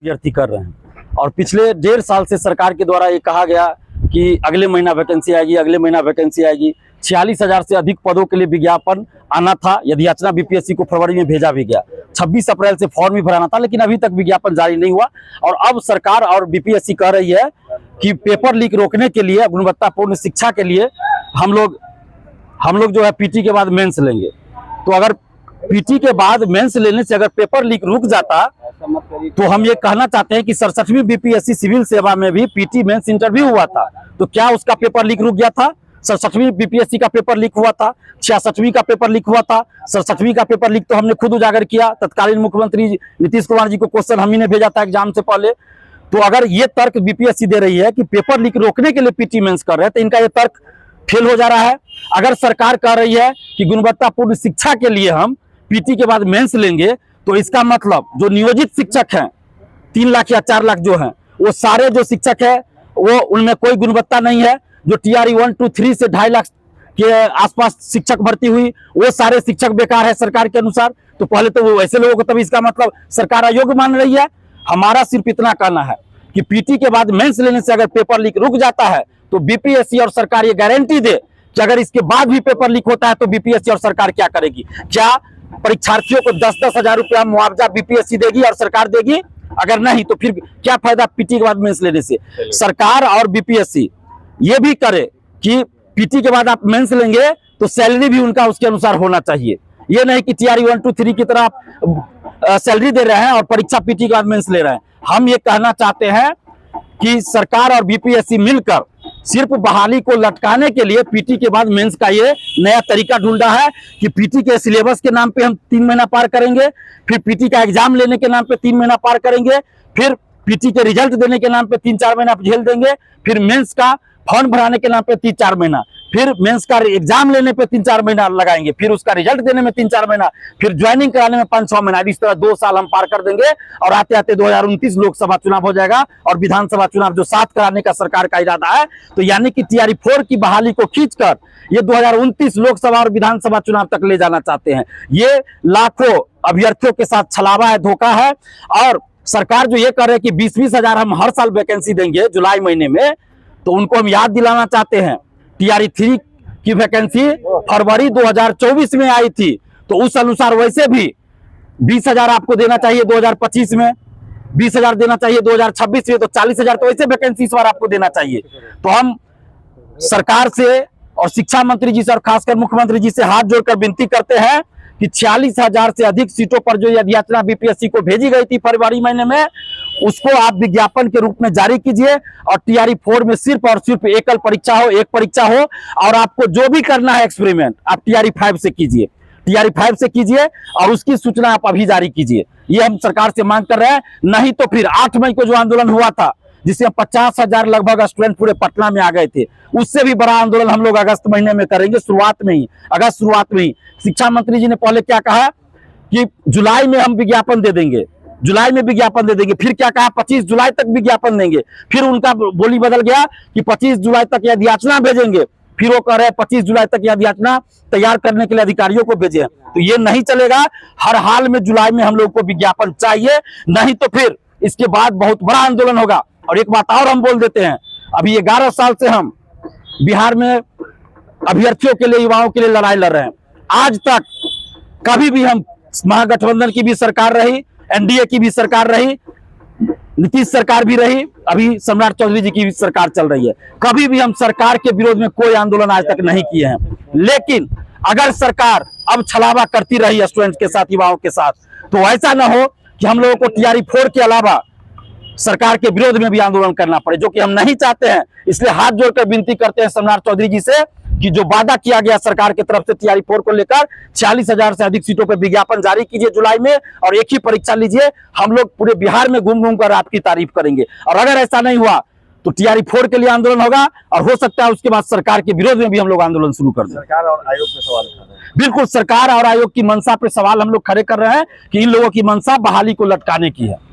अभ्यर्थी कर रहे हैं और पिछले 1.5 साल से सरकार के द्वारा ये कहा गया कि अगले महीना वैकेंसी आएगी, अगले महीना वैकेंसी आएगी। 46,000 से अधिक पदों के लिए विज्ञापन आना था। यदि याचना बीपीएससी को फरवरी में भेजा भी गया, 26 अप्रैल से फॉर्म भी भराना था, लेकिन अभी तक विज्ञापन जारी नहीं हुआ। और अब सरकार और बीपीएससी कह रही है कि पेपर लीक रोकने के लिए, गुणवत्तापूर्ण शिक्षा के लिए हम लोग जो है पीटी के बाद मेंस लेंगे। तो अगर पीटी के बाद मेंस लेने से अगर पेपर लीक रुक जाता तो हम ये कहना चाहते हैं कि 67वीं बीपीएससी सिविल सेवा में भी पीटी मेंस इंटरव्यू हुआ था, तो क्या उसका पेपर लीक रुक गया था? 67वीं बीपीएससी का पेपर लीक हुआ था, 66वीं का पेपर लीक हुआ था। 67वीं का पेपर लीक तो हमने खुद उजागर किया, तत्कालीन मुख्यमंत्री नीतीश कुमार जी को क्वेश्चन हम ही ने भेजा था एग्जाम से पहले। तो अगर ये तर्क बीपीएससी दे रही है कि पेपर लीक रोकने के लिए पीटी मेंस कर रहे हैं, तो इनका ये तर्क फेल हो जा रहा है। अगर सरकार कह रही है कि गुणवत्तापूर्ण शिक्षा के लिए हम पीटी के बाद मेंस लेंगे, तो इसका मतलब जो नियोजित शिक्षक हैं 3 लाख या 4 लाख जो हैं, वो सारे जो शिक्षक हैं वो उनमें कोई गुणवत्ता नहीं है। जो टीआरई 1, 2, 3 से 2.5 लाख के आसपास शिक्षक भर्ती हुई, वो सारे शिक्षक बेकार है सरकार के अनुसार। तो पहले तो वो ऐसे लोगों को, तभी इसका मतलब सरकार अयोग्य मान रही है। हमारा सिर्फ इतना कहना है कि पीटी के बाद मेंस लेने से अगर पेपर लीक रुक जाता है तो बीपीएससी और सरकार ये गारंटी दे कि अगर इसके बाद भी पेपर लीक होता है तो बीपीएससी और सरकार क्या करेगी? क्या परीक्षार्थियों को 10-10 हजार रुपया मुआवजा बीपीएससी देगी और सरकार देगी? अगर नहीं तो फिर क्या फायदा पीटी के बाद मेंस लेने से? सरकार और बीपीएससी ये भी करे कि पीटी के बाद आप मेंस लेंगे तो सैलरी भी उनका उसके अनुसार होना चाहिए। ये नहीं कि टीआरई 1, 2, 3 की तरह आप सैलरी दे रहे हैं और परीक्षा पीटी के बाद मेंस ले रहे हैं। हम ये कहना चाहते हैं कि सरकार और बीपीएससी मिलकर सिर्फ बहाली को लटकाने के लिए पीटी के बाद मेंस का ये नया तरीका ढूंढा है कि पीटी के सिलेबस के नाम पे हम 3 महीना पार करेंगे, फिर पीटी का एग्जाम लेने के नाम पे 3 महीना पार करेंगे, फिर पीटी के रिजल्ट देने के नाम पे 3-4 महीना झेल देंगे, फिर मेंस का फॉर्म भराने के नाम पे 3-4 महीना, फिर मेंस का एग्जाम लेने पे 3-4 महीना लगाएंगे, फिर उसका रिजल्ट देने में 3-4 महीना, फिर ज्वाइनिंग कराने में 5-6 महीना। इस तरह 2 साल हम पार कर देंगे और आते आते 2029 लोकसभा चुनाव हो जाएगा और विधानसभा चुनाव जो 7 कराने का सरकार का इरादा है। तो यानी कि टीआरई 4 की बहाली को खींचकर ये 2029 लोकसभा और विधानसभा चुनाव तक ले जाना चाहते हैं। ये लाखों अभ्यर्थियों के साथ छलावा है, धोखा है। और सरकार जो ये कह रहे हैं कि 20-20 हजार हम हर साल वैकेंसी देंगे जुलाई महीने में, तो उनको हम याद दिलाना चाहते हैं टीआरई 3 की वैकेंसी फरवरी 2024 में आई थी, तो उस अनुसार वैसे भी 20 हजार आपको देना चाहिए 2025 में, 20 हजार देना चाहिए 2026 में, तो 40 हजार तो वैसे वैकेंसी इस बार आपको देना चाहिए। तो हम सरकार से और शिक्षा मंत्री जी से और खासकर मुख्यमंत्री जी से हाथ जोड़कर विनती करते हैं कि 46,000 से अधिक सीटों पर जो याचना बीपीएससी को भेजी गई थी फरवरी महीने में, उसको आप विज्ञापन के रूप में जारी कीजिए और टीआरई 4 में सिर्फ और सिर्फ एकल परीक्षा हो, एक परीक्षा हो। और आपको जो भी करना है एक्सपेरिमेंट आप टीआरई 5 से कीजिए, टीआरई 5 से कीजिए और उसकी सूचना आप अभी जारी कीजिए। ये हम सरकार से मांग कर रहे हैं। नहीं तो फिर 8 मई को जो आंदोलन हुआ था, जिसमें 50,000 लगभग स्टूडेंट पूरे पटना में आ गए थे, उससे भी बड़ा आंदोलन हम लोग अगस्त महीने में करेंगे, शुरुआत में ही, अगस्त शुरुआत में ही। शिक्षा मंत्री जी ने पहले क्या कहा कि जुलाई में हम विज्ञापन दे देंगे, जुलाई में विज्ञापन दे देंगे, फिर क्या कहा 25 जुलाई तक विज्ञापन देंगे, फिर उनका बोली बदल गया कि 25 जुलाई तक यदि याचना भेजेंगे, फिर वो कह रहे हैं 25 जुलाई तक यदि याचना तैयार करने के लिए अधिकारियों को भेजे। तो ये नहीं चलेगा, हर हाल में जुलाई में हम लोग को विज्ञापन चाहिए, नहीं तो फिर इसके बाद बहुत बड़ा आंदोलन होगा। और एक बात और हम बोल देते हैं, अभी 11 साल से हम बिहार में अभ्यर्थियों के लिए, युवाओं के लिए लड़ाई लड़ रहे हैं। आज तक कभी भी हम, महागठबंधन की भी सरकार रही, एनडीए की भी सरकार रही, नीतीश सरकार भी रही, अभी सम्राट चौधरी जी की भी सरकार चल रही है, कभी भी हम सरकार के विरोध में कोई आंदोलन आज तक नहीं किए हैं। लेकिन अगर सरकार अब छलावा करती रही स्टूडेंट्स के साथ, युवाओं के साथ, तो ऐसा ना हो कि हम लोगों को टीआरई 4 के अलावा सरकार के विरोध में भी आंदोलन करना पड़े, जो कि हम नहीं चाहते हैं। इसलिए हाथ जोड़कर विनती करते हैं सम्राट चौधरी जी से कि जो वादा किया गया सरकार की तरफ से टीआरई 4 को लेकर 46,000 से अधिक सीटों पर विज्ञापन जारी कीजिए जुलाई में और एक ही परीक्षा लीजिए। हम लोग पूरे बिहार में घूम घूम कर आपकी तारीफ करेंगे। और अगर ऐसा नहीं हुआ तो टीआरई 4 के लिए आंदोलन होगा और हो सकता है उसके बाद सरकार के विरोध में भी हम लोग आंदोलन शुरू कर दें। सरकार और आयोग पे सवाल उठा रहे हैं। बिल्कुल, सरकार और आयोग की मंशा पे सवाल हम लोग खड़े कर रहे हैं कि इन लोगों की मंशा बहाली को लटकाने की है।